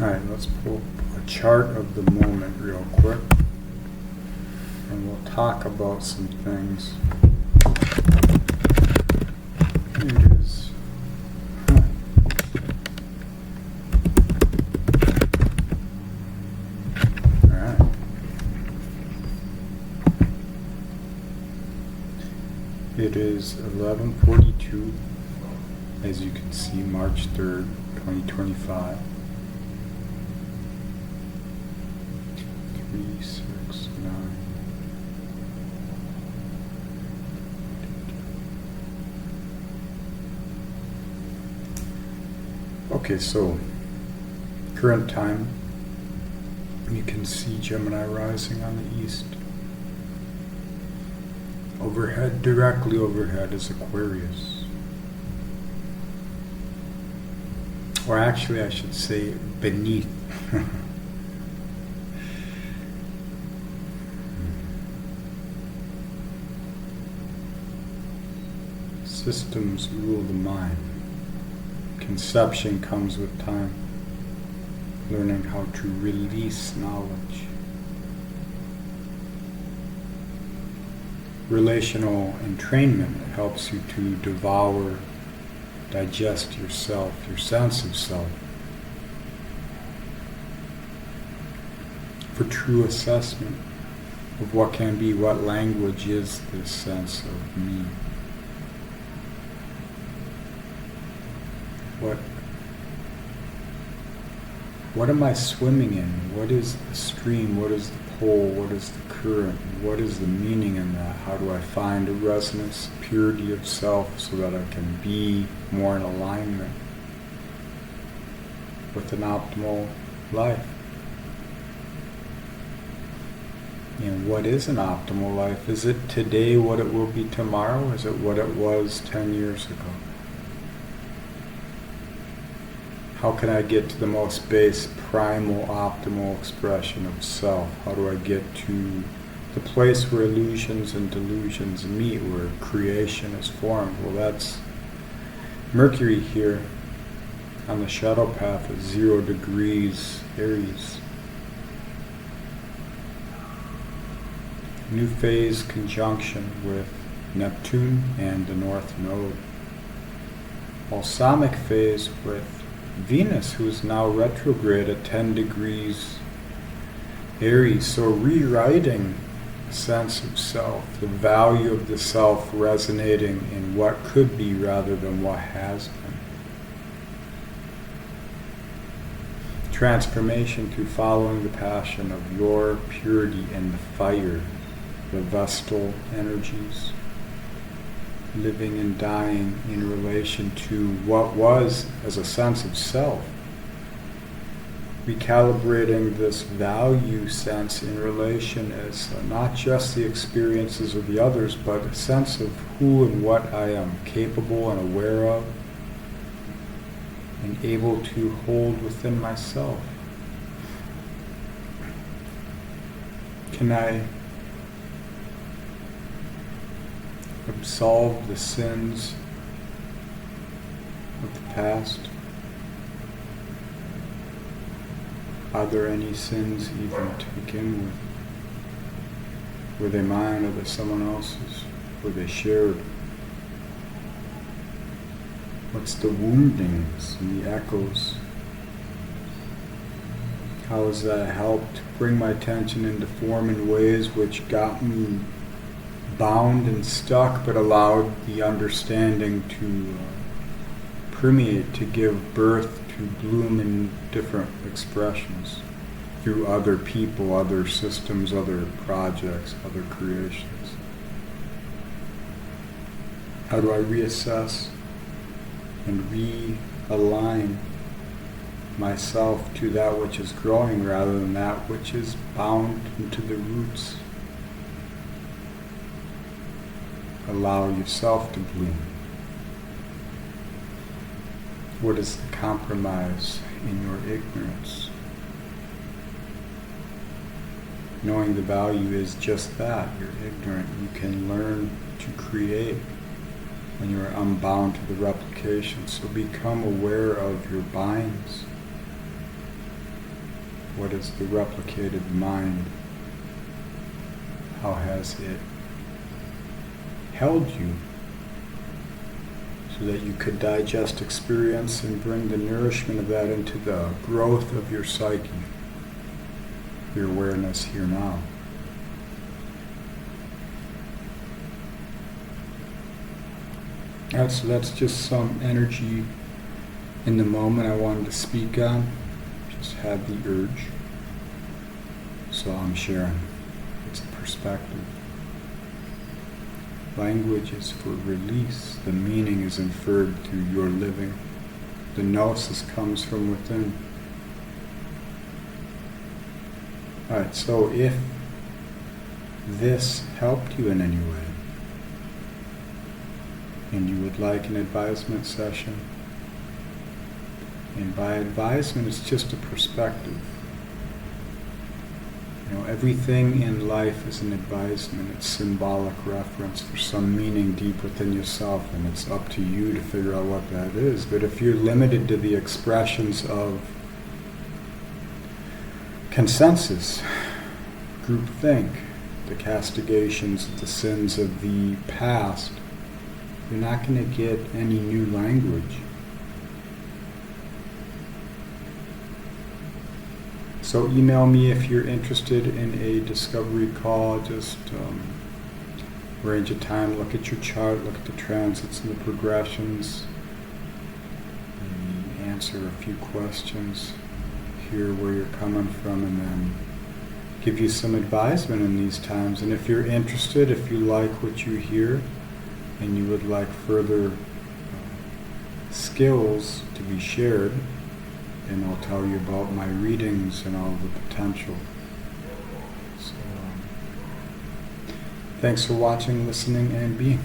Alright, let's pull a chart of the moment real quick. And we'll talk about some things. Here it is. Alright. It is 11:42, as you can see, March 3rd, 2025. 3, 6, 9. Okay, so current time, you can see Gemini rising on the east. Overhead, directly overhead, is Aquarius. Or actually, I should say beneath. Systems rule the mind. Conception comes with time. Learning how to release knowledge. Relational entrainment helps you to devour, digest yourself, your sense of self. For true assessment of what can be, what language is this sense of me. What am I swimming in? What is the stream? What is the pole? What is the current? What is the meaning in that? How do I find a resonance, purity of self, so that I can be more in alignment with an optimal life? And what is an optimal life? Is it today what it will be tomorrow? Is it what it was 10 years ago? How can I get to the most base, primal, optimal expression of self? How do I get to the place where illusions and delusions meet, where creation is formed? Well, that's Mercury here on the shadow path at 0 degrees Aries. New phase conjunction with Neptune and the North Node. Balsamic phase with Venus, who is now retrograde at 10 degrees Aries. So rewriting a sense of self, the value of the self resonating in what could be rather than what has been. Transformation through following the passion of your purity and the fire, the Vestal energies. Living and dying in relation to what was as a sense of self. Recalibrating this value sense in relation as not just the experiences of the others, but a sense of who and what I am capable and aware of, and able to hold within myself. Can I absolve the sins of the past? Are there any sins even to begin with? Were they mine or were they someone else's? Were they shared? What's the woundings and the echoes? How has that helped bring my attention into form in ways which got me bound and stuck, but allowed the understanding to permeate, to give birth, to bloom in different expressions through other people, other systems, other projects, other creations? How do I reassess and realign myself to that which is growing rather than that which is bound into the roots? Allow yourself to bloom. What is the compromise in your ignorance? Knowing the value is just that, you're ignorant. You can learn to create when you are unbound to the replication. So become aware of your binds. What is the replicated mind? How has it held you so that you could digest experience and bring the nourishment of that into the growth of your psyche, your awareness here now? So that's just some energy in the moment I wanted to speak on. Just had the urge. So I'm sharing. It's a perspective. Language is for release. The meaning is inferred through your living. The gnosis comes from within. Alright, so if this helped you in any way, and you would like an advisement session, and by advisement it's just a perspective. Everything in life is an advisement. It's symbolic reference for some meaning deep within yourself, and it's up to you to figure out what that is. But if you're limited to the expressions of consensus, groupthink, the castigations of the sins of the past, you're not going to get any new language. So email me if you're interested in a discovery call. Just arrange a time, look at your chart, look at the transits and the progressions, and answer a few questions, hear where you're coming from, and then give you some advisement in these times. And if you're interested, if you like what you hear, and you would like further skills to be shared, and I'll tell you about my readings and all the potential. So, thanks for watching, listening, and being.